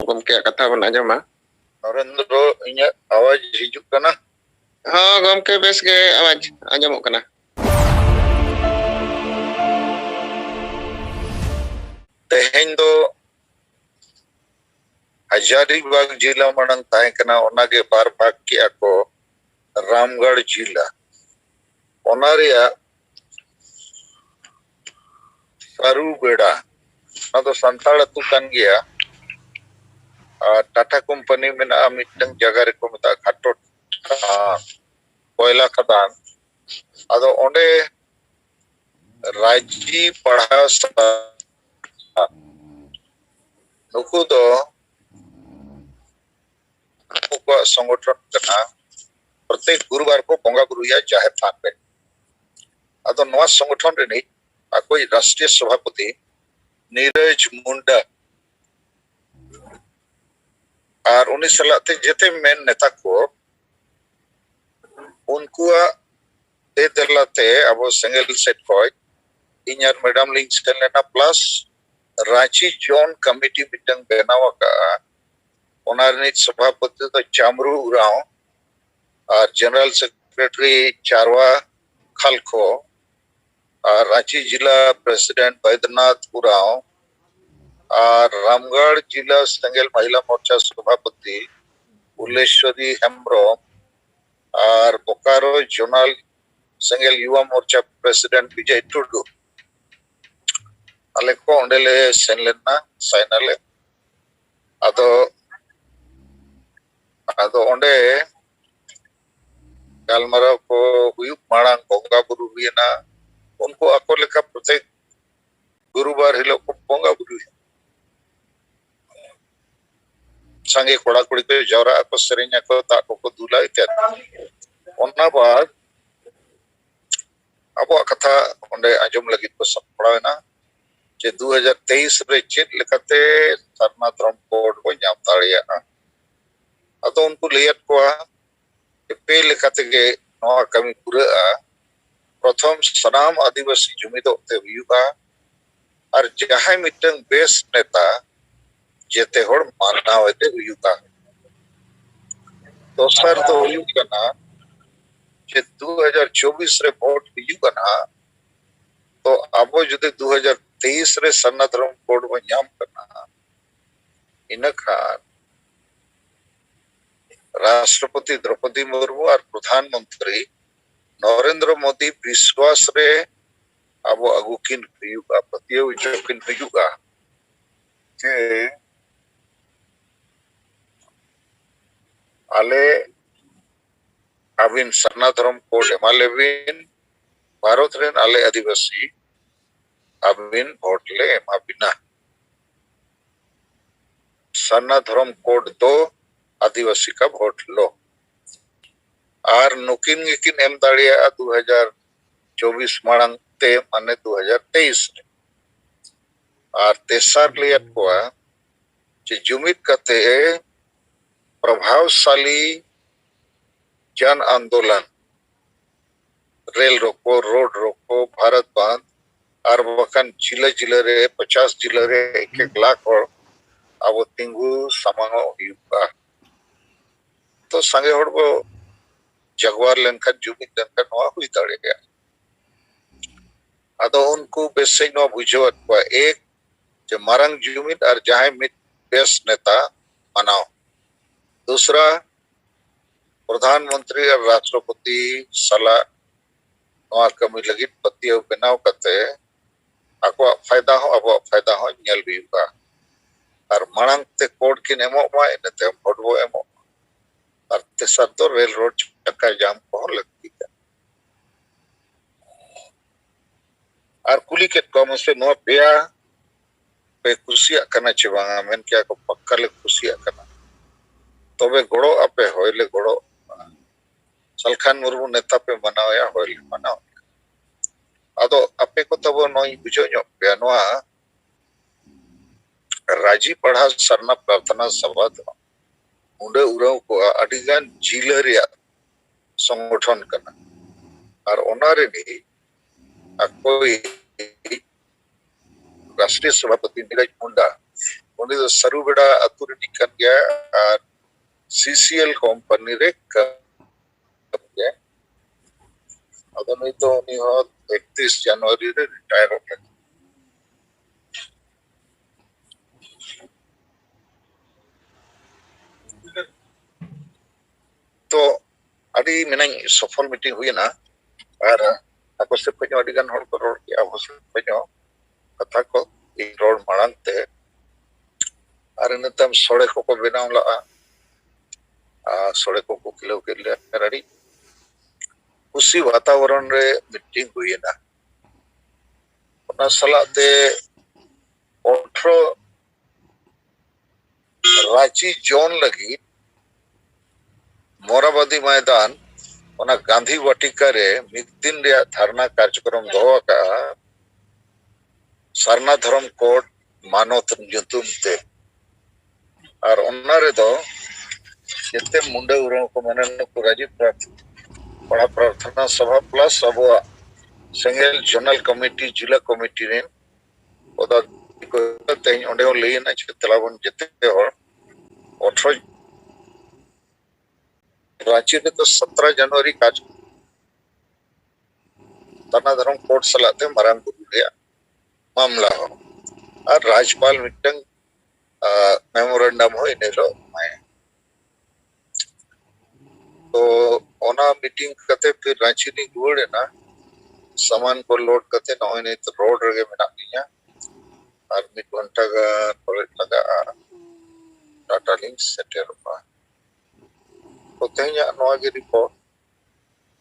गमके कथा बन आजमा नरेंद्र इन्या आवाज हिजुक कना हाँ गमके बेस के आवाज आजमो कना तेहेन दो हजारीबाग जिला मणंग ताहे कना ओनागे बार भाग किया को रामगढ़ जिला ओनारिया सारू बेड़ा ना तो संताल अतु कान गया टाटा कंपनी में ना मिटंग जगह रे को मता खाटो कोयला खदान अदो ओंडे राजी पढ़ा नुकु दो संगठन कना प्रत्येक गुरुवार को बोंगा गुरुया जाहिर थान पे अदो नवा संगठन रे नहीं कोई राष्ट्रीय सभापति नीरज मुंडा और उन्हीं सलाते जेते मेन नेता को उनको दे दलाते अब सिंगल सेट को इन्यार मैडम लिंक्स कर लेना प्लस रांची जोन कमेटी मिटंग बनावा का ओनारनित सभापति तो चामरू उराव और जनरल सेक्रेटरी चारवा खलखो और रांची जिला प्रेसिडेंट बैद्यनाथ उराव और रामगढ़ जिला संगेल महिला मोर्चा सभापति उल्लेश्वरी हेम्ब्रोम और बोकारो जोनल संगेल युवा मोर्चा प्रेसिडेंट विजय टुडू अले को ओंडेले सेनलेना साइनले अदो अदो ओंडे गालमरा को हुयुक मांग बोंगा बुरु हुईना उनको अको लेखा प्रत्येक गुरुवार हिलो को बोंगा बुरु संगे कोड़ा कुड़ी पे जवरा को सेरेन्या को ताको को दुला इत्यादि ओन्ना बाद अब कथा ओंडे आजम लगी को सपड़ावेना जे 2023 रे चेत लेकाते सरना त्रम कोड को नाम दाड़िया अतो उनको लेयत को पे लेकाते के नवा कमी पूरा प्रथम सनाम आदिवासी जुमिदो ते हुयुगा और जहां मिटंग बेस नेता जेते होड़ माननावते हुयुगा दोसर तो हुयुगा ना जे 2024 रे वोट हुयुगा ना तो अब जुदे 2023 रे सन्नाधरम कोड में नाम करना इनका राष्ट्रपति द्रौपदी मुर्मू और प्रधानमंत्री नरेंद्र मोदी विश्वास रे अब अगुकिन हुयुगा पतियो जोकिन हुयुगा के आले अबिन सन्नाधरम कोड एमालेबिन भारत रेन आले आदिवासी अबिन वोट ले एमाबिना सन्नाधरम कोड 2 आदिवासी का वोट लो और नुकिन गिकिन एम दाड़िया 2024 मांग ते माने 2023 और तेसर लियत को जे जुमित कते प्रभावशाली जन आंदोलन रेल रोको रोड रोको भारत बंद और बखन जिले जिले रे 50 जिले रे 1 लाख और अब तिंगु समांगो हुयुगा तो संगे होड़ को जगवार लेनखन जुमित लेनखन नवा हुई दाड़े गया अदो उनको बेसे नो बुझवत को एक जे मारंग जुमित और जहां मित बेस नेता मनाओ दूसरा प्रधानमंत्री और राष्ट्रपति सलाह नवा कमी लगी पतियो बनाव कते आको फायदा हो नेल हुयुगा और मांग ते कोड किन एमो मा इनते वोटबो एमो और तेसर तो रेल रोड चक्का जाम को लगती है और कुली के कम से नो पेया पे कुसिया करना चिवांगा मेन क्या को पक्का ले कुसिया करना तो वे गोड़ो आपे होइले गोड़ो सलखान मुर्मू नेता पे मनाओ या होइले मनाओ अदो आपे को तब नई बुझो नो पे नोआ राजी पढ़ा सरना प्रार्थना सभा दो उंडे उराव को अडिगान जिले रे संगठन करना और ओनारे भी कोई राष्ट्रीय सभापति नीरज मुंडा उनी दो सरुबेड़ा अतु रिनिक kan gaya ar CCL company re kan gaya ado ni to उनी हो 31 जनवरी रे रिटायर हो गया तो अड़ी मिनाई सफल मीटिंग हुई ना और ako se penyo adi gan hor ko ror ki abo se penyo katha ko I ror marang te ar netam sore ko benaw la sore ko kilo kile rari usi वातावरण रे meeting हुई ना ona sala te 18 Ranchi zone लगी मोराबादी मैदान ओना गांधी वाटिका रे मिद दिन रे धरना कार्यक्रम दोहा का सरना धर्म कोड मानवत जुतुम ते और ओना रे दो जते मुंडे उरो को मनन को राजीव पड़ा प्रार्थना सभा प्लस अब सेंगेल जनरल कमिटी जिला कमिटी रे ओदा को तेन ओंडे लेना तलाबन जते और 18 रांची में तो 17 जनवरी का सरना धर्म कोड सलाते मरांग गुरु रे मामला हो और राज्यपाल मिटंग मेमोरेंडम हो इनेलो मैं तो ओना मीटिंग करते फिर रांची नी गुड़े ना सामान को लोड करते ना होने तो रोड रगे में नाकिया और मिड घंटा का प्रोजेक्ट लगा डाटा लिंक सेटर हुआ तो तेज नवा की रिपोर्ट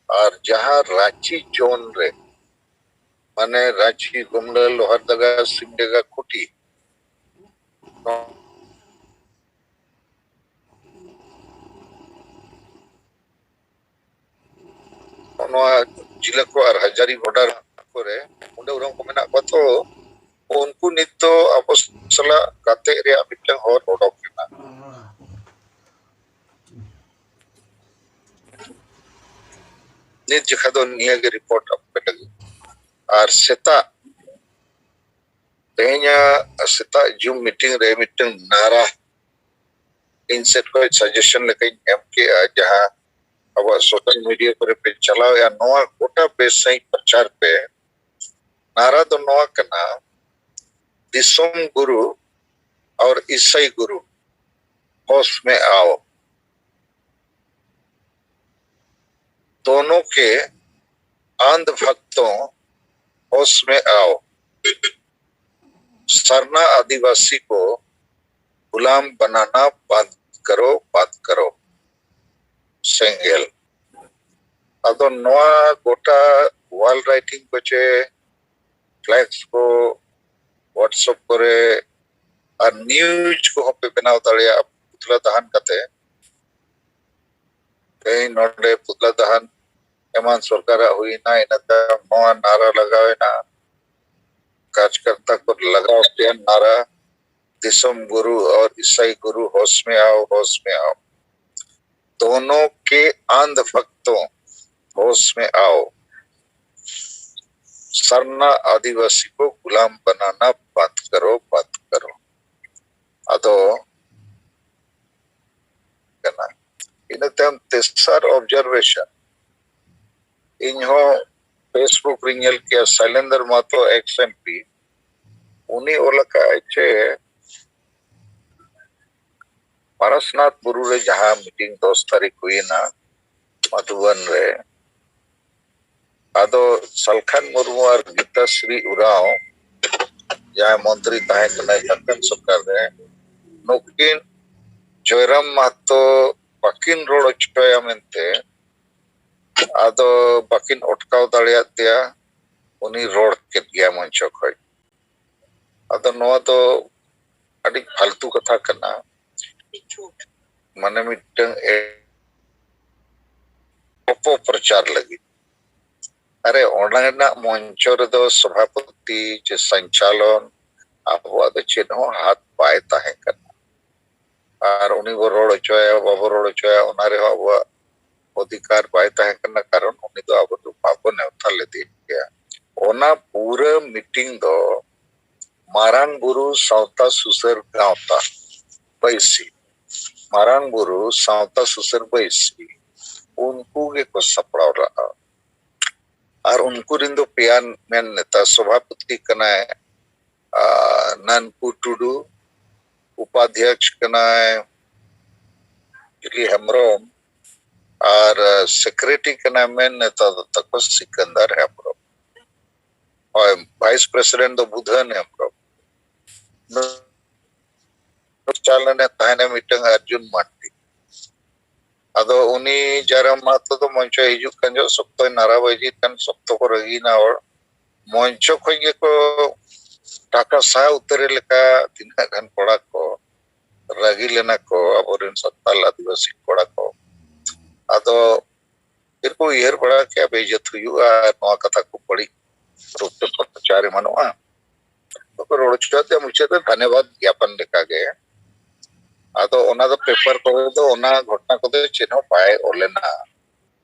और जहां रांची जोन रे माने रांची गुमला लोहारदगा सिमडेगा खुटी जिला को और हजारी बॉर्डर करे उंडे उरम को मेना को तो उनको नितो अपसला गाते रे मिटंग होर ओडोक केना नित जखा दो निया के रिपोर्ट अपने लगी और सेता ते냐 सेता जूम मीटिंग रे मिटंग नारा इनसेट को सजेशन लेके एम के जहां अब सोशल मीडिया पर पे चलाओ या नोआ गोटा पे सही प्रचार पे नारा तो नोआ कना दिसोम गुरु और ईसाई गुरु होश में आओ दोनों के अंध भक्तों होश में आओ सरना आदिवासी को गुलाम बनाना बंद करो सेंगेल अदो नोआ गोटा वॉल राइटिंग को चे फ्लैक्स को व्हाट्सएप करे और न्यूज को पे बनाव दाड़िया पुतला दहन कते कहीं नोडे पुतला दहन एमान सरकार हुई ना इनका नोआ नारा लगावे ना कार्यकर्ता को लगाओ पे नारा दिसम गुरु और ईसाई गुरु होश में आओ दोनों के अंध भक्तों होश में आओ सरना आदिवासी को गुलाम बनाना बंद करो अदो कना इनते तेसर ऑब्जर्वेशन इन्हो फेसबुक रिंगल के शैलेंद्र मातो एक्सएमपी उनी ओलका चे पारसनाथ बुरु रे जहां मीटिंग 10 तारीख हुई ना मधुबन रे आदो सलखान मुर्मू और गीता श्री उराव जहां मंत्री ताहे कनाई झारखंड सरकार रे नुकिन जयराम महतो बाकिन रोड चोया मेनते आदो बाकिन अटकाव दाड़िया दिया उनी रोड के दिया मंचो खय आदो नोआ तो अडी फालतू कथा कना माने मिटंग अपो प्रचार लगी अरे ओना मंचो रे दो सभापति जे संचालन आबो दो चेनो हाथ पाए ताहे कना और उनी वो रोड चोया बाबो रोड चोया ओना रे हो अधिकार पाए ताहे कना कारण उनी दो आबो तो पापो नेवता ले दिया ओना पूरा मीटिंग दो मारांग बुरु सावता सुसर गावता बैसी मारांग बुरु सावता सुसर बैसी उनको के को सपड़ाव रहा और उनको रिंदो पियान मेन नेता सभापति कनाए ननपू टुडू उपाध्यक्ष कनाए इली हेम्ब्रम और सेक्रेटरी कनाए मेन नेता तको सिकंदर हेम्ब्रम और वाइस प्रेसिडेंट दो बुधन हेम्ब्रम चालने ताहने मीटिंग अर्जुन मांडी अदो उनी जरम मातो तो मंचो हिजुक कंजो सप्तो नाराबाजी कन सप्तो को रगीना और मंचो खोगे को टाका सा उतरे लेका तिना घन पड़ा को रगी लेना को अबोरिन सत्ताल आदिवासी पड़ा को अदो फिर को येर पड़ा क्या बेइज्जत हुआ नवा कथा को पड़ी रूप से प्रचार मनवा तो रोड मुझे तो धन्यवाद ज्ञापन लिखा गया आदो ओना दो पेपर को दो ओना घटना को दो चिन्ह पाए ओलेना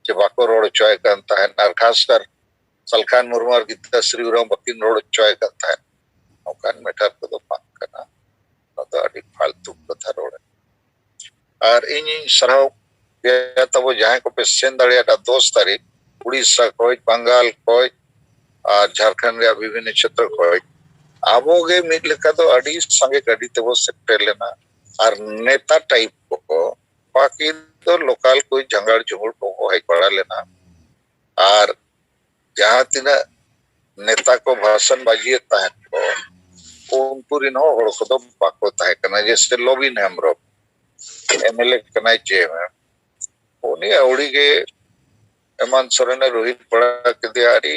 जे बाको रोड चॉय करता है और खासकर सलखान मुर्मू और गीता श्री उराम बकिन रोड चॉय करता है ओकान मेटर को दो पाक करना तो अड़ी फालतू कथा रोड और इन सराव या तब जहां को पे सेन दड़िया दोस्त तारीख उड़ीसा कोई बंगाल कोई और झारखंड रे विभिन्न क्षेत्र कोई आबोगे मिल लेका तो अड़ी संगे गडी ते वो सेक्टर लेना और नेता टाइप को बाकी तो लोकल कोई जंगल जुगुड़ को है पड़ा लेना और जहाँ तीना नेता को भाषण बाजी है को उनपुरी नो और को तो बाको ताहे करना जैसे लोबिन हेम्ब्रम एमएलए करना जे में उन्हीं अवड़ी के एमान सोरेन रोहित पड़ा के दियारी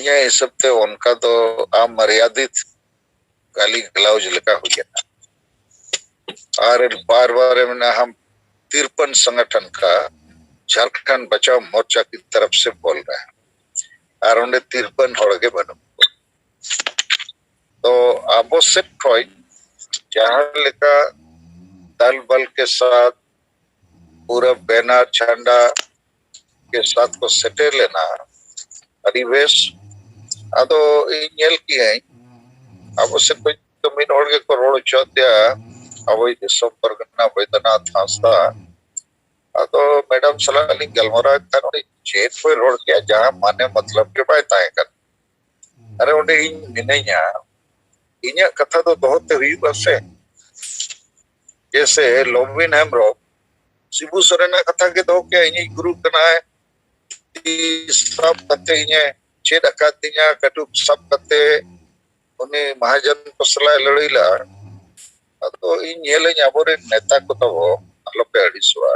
ये सब थे उनका तो अमर्यादित गाली गलौज लगा हो गया और बार बार में हम 53 संगठन का झारखंड बचाओ मोर्चा की तरफ से बोल रहे हैं और उन्हें 53 होड़गे बनो तो आवश्यक कोई जहां लिखा दल बल के साथ पूरा बैनर झंडा के साथ को सेटे लेना परिवेश अदो इंजेल की है आवश्यक कोई तो मिन होड़गे को रोड चौथिया अवै दिसो परगना वैद्यनाथ हांसदा तो मैडम सलाली गलमोरा तनोनी चेत कोई रोड किया जहां माने मतलब के बाय ताए कर अरे ओंडे इन मिनैया इन्या कथा तो बहुत हुई बसे जैसे लोबिन हेम्ब्रो शिबू सोरेना कथा के दो क्या इन्हीं गुरु कना है सब कते इन्हें चेत अकातिया कटुक सब कते उन्हें महाजन को सलाह लड़ीला तो इन येले ᱧᱟᱵᱚᱨᱮ नेता को तो अलोपे अड़ीसवा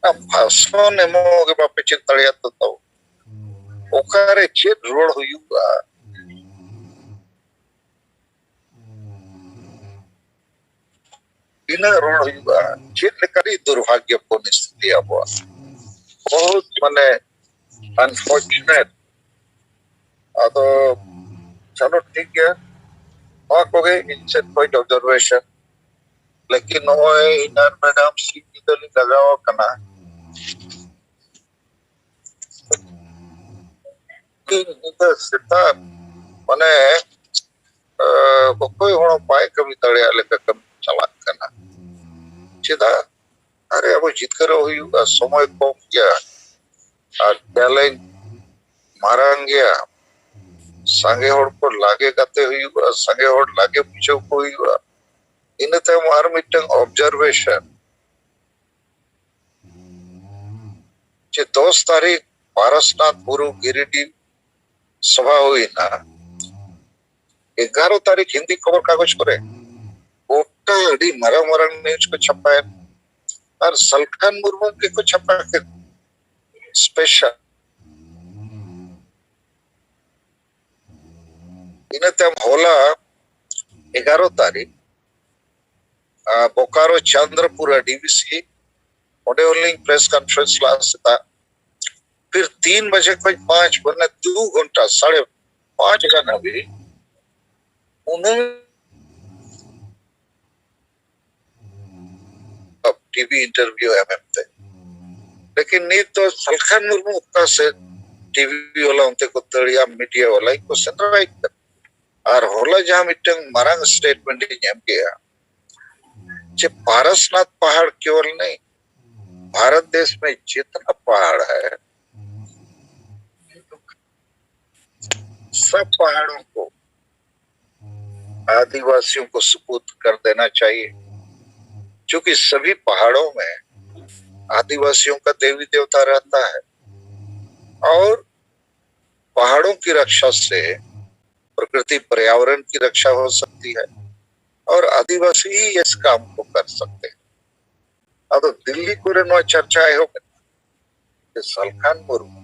ना भाषण एमो के बापे चेत तड़िया तो ओकारे चेत रोड हुयुगा इना रोड हुयुगा चेत लेकरी दुर्भाग्यपूर्ण स्थिति अब बहुत माने अनफॉर्चुनेट तो चलो ठीक है और कोगे इनसे कोई ऑब्जर्वेशन लेकिन नोए इनर मैडम सी निकल लगाओ कना कि निकल सिता माने कोई होनो पाए कभी तड़े आले का कम चला कना चिदा अरे अब जीत करो हुआ समय को क्या और टैलेंट मारांग गया संगे होड़ को लागे गाते हुआ संगे होड़ लागे पीछे को हुआ इनते मार मीटिंग ऑब्जर्वेशन जे 10 तारीख पारसनाथ गुरु गिरिडीह सभा हुई ना 11 तारीख हिंदी खबर कागज करे ओटा अड़ी मरा मरा न्यूज को छपाए और सलखान मुर्मू के को छपा के स्पेशल इनते होला 11 तारीख Bokaro Chandrapura DVC modelling press conference last था फिर 3 बजे कोई 5 वरना 2 घंटा 5:30 घंटा भी उन्हें अब टीवी इंटरव्यू है मैंने लेकिन नहीं तो सलखान मुर्मू का से टीवी वाला उनते को तड़िया मीडिया वाला को सनराइट और होला जहां मिटंग मारंग स्टेटमेंट एम किया जे पारसनाथ पहाड़ केवल नहीं, भारत देश में जितना पहाड़ है सब पहाड़ों को आदिवासियों को सुपुर्द कर देना चाहिए, क्योंकि सभी पहाड़ों में आदिवासियों का देवी देवता रहता है और पहाड़ों की रक्षा से प्रकृति पर्यावरण की रक्षा हो सकती है और आदिवासी ही इस काम को कर सकते हैं। अब दिल्ली को चर्चा है सलखान मुर्मू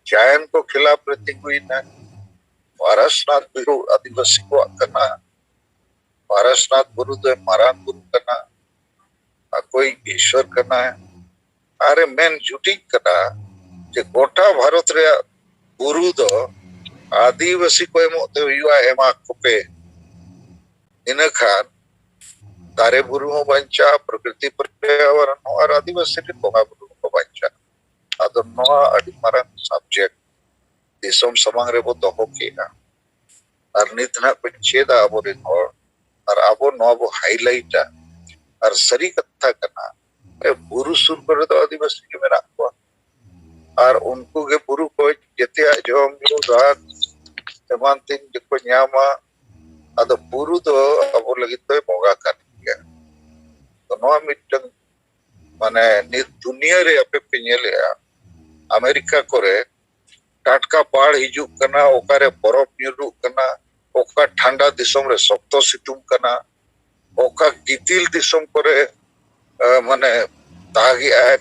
जायन को खिलाफ प्रतिक्रिया पारसनाथ बिरु आदिवासी को करना, पारसनाथ गुरु तो मारान गुरु करना कोई ईश्वर करना है। अरे मेन जुटी करना जे गोटा भारत रे गुरु दो आदिवासी को एमोते हुआ एमा कोपे इन खान दारे बुरु हो बंचा प्रकृति पर्यावरण और आदिवासी के बोगा बुरु को बंचा अदो नोआ अडी मारन सब्जेक्ट दिसोम समांग रे बो दोहो केगा और नितना को चेदा अबो रे और अबो नो बो हाईलाइट और सरी कथा करना ए बुरु सुर कर दो आदिवासी के मेरा को और उनको के बुरु को जते जो हम रात तमान तीन को न्यामा अदो बुरु तो अबो लगी तो बोगा कर गया तो नो मिटन माने नि दुनिया रे अपे पिनेले अमेरिका कोरे टाटका पहाड़ हिजू करना ओकारे बरफ न्यूरु करना ओका ठंडा दिसम रे सप्तो सितुम करना ओका गितिल दिसम करे माने तागी आए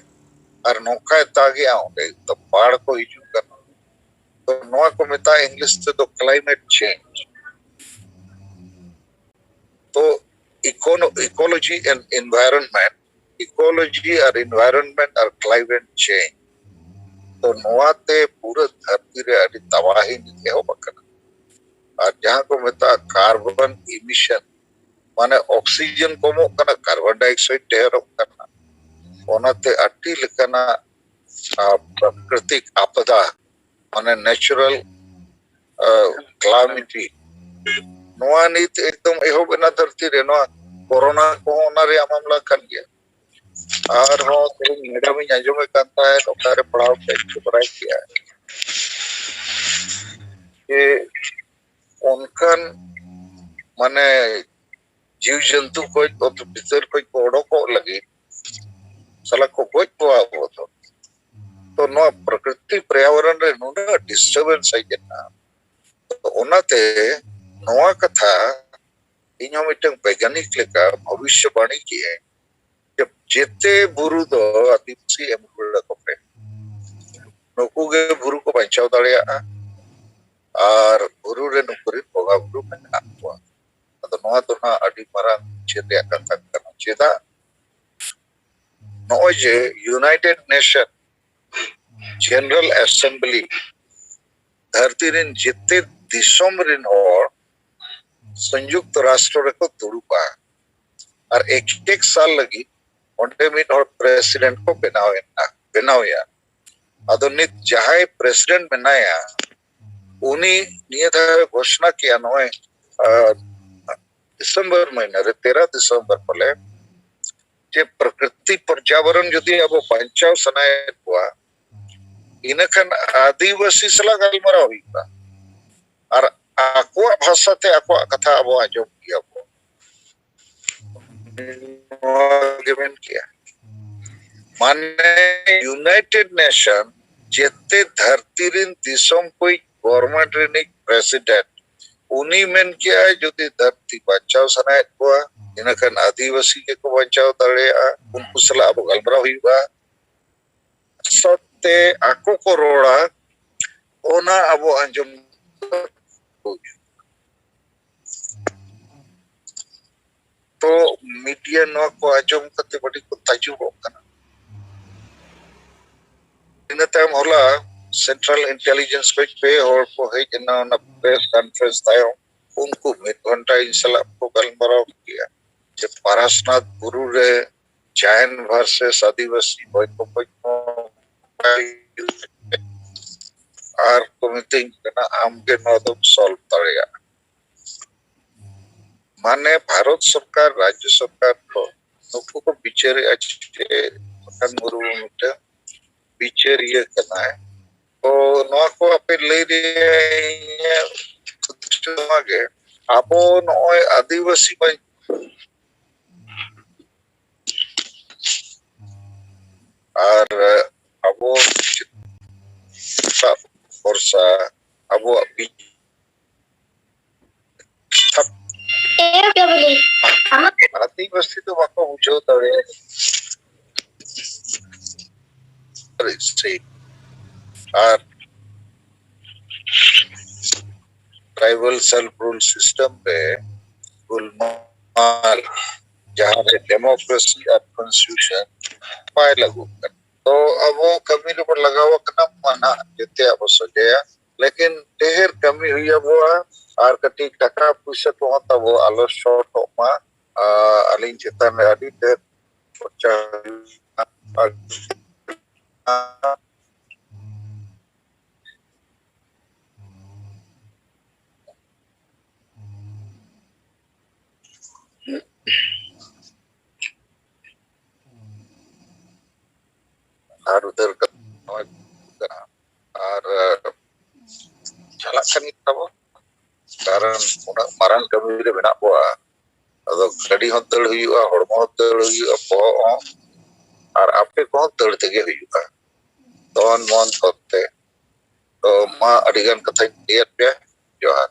और नौका तागी आओगे तो पहाड़ को हिजू करना तो नोआ को मिता इंग्लिश से तो क्लाइमेट चेंज तो इकोलॉजी एंड एनवायरनमेंट इकोलॉजी और एनवायरनमेंट और क्लाइमेट चेंज तो नोआते पूरे धरती रे अड़ी तबाही निके हो बकना और जहां को मिता कार्बन इमिशन माने ऑक्सीजन कोमो कना कार्बन डाइऑक्साइड ढेर करना ओनाते अट्टी लिखना प्राकृतिक आपदा माने नेचुरल क्लामिटी नोआ नीत एकदम एहो बना धरती रे नोआ कोरोना को ओना रे मामला कर गया और हो तो मैडम ही जो में करता है तो सारे पढ़ाओ पे पढ़ाई किया है कि उनकन माने जीव जंतु कोई तो भीतर कोई कोड़ो को लगी सला को कोई वो तो नो प्रकृति पर्यावरण रे नो डिस्टर्बेंस है ना तो ओनाते नोआ कथा इन्हों मिटंग वैज्ञानिक लेका भविष्यवाणी की है जब जेते बुरु दो आदिवासी एमगुड़ा को पे नुकु के बुरु को बचाव दाड़िया और बुरु रे नुकुरी बोगा बुरु में नाकुआ तो नोआ तो ना अड़ी मारा चेते कथा करना चेदा नोए जे यूनाइटेड नेशन जनरल असेंबली धरती रिन जिते दिसोम रिन और संयुक्त राष्ट्र रे को दुरुपा और एक साल लगी ओंटे मिट और प्रेसिडेंट को बनाया अदोनित जहां प्रेसिडेंट बनाया उन्हीं नियत घोषणा किया नोए दिसंबर महीने रे 13 दिसंबर पले जे प्रकृति पर्यावरण यदि अब बचाव सनाय हुआ इनखन आदिवासी सला गलमरा हुईबा और आको भाषा ते आको कथा अब आजो किया आर्गुमेंट किया माने यूनाइटेड नेशन जेते धरती रिन दिसम कोई गवर्नमेंट रिन प्रेसिडेंट उन्हीं में किया है जो धरती बचाव सनाय हुआ इनकन आदिवासी के को बचाव तड़े उनको सला अब गलमरा हुईबा सत्ते आको को रोड़ा ओना अब अंजुम तो मीडिया नो को आजम कते बड़ी को ताजु होकना इन टाइम होला सेंट्रल इंटेलिजेंस को पे और को है जना ना प्रेस कॉन्फ्रेंस तायो उनको मिड घंटा इंसला को गलमराव किया जे पारसनाथ गुरु रे जैन वर्सेस आदिवासी कोई और कमिटी ना आम के नो तो सॉल्व तड़ेगा माने भारत सरकार राज्य सरकार को नुकु को बिचारे अच्छे मकान मुरु मिटे बिचारिए करना है तो नवा को अपे ले रहे हैं आबो नॉय आदिवासी बाई और आबो वर्षा आबो आदिवासी तो बाको बुझो तवे और ट्राइबल सेल्फ रूल सिस्टम पे गुलमाल जहाँ पे डेमोक्रेसी और कॉन्स्टिट्यूशन पाए लागू कर तो अब वो कमी रे पर लगा हुआ कना माना जितने अब सोचे लेकिन ढेर कमी हुई अब वो और कटी टका पैसा तो होता वो आलो शॉर्ट होमा अलिंग चिता में अड़ी ढेर और उधर और चला कनी तब कारण मारन कमी रे बना बुआ अदो गड़ी हो तड़ हुआ हड़मो तड़ हुआ पो और आपे को तड़ तेगे हुआ तोन मन तोते तो मा अडिगन कथा दियत पे जोहार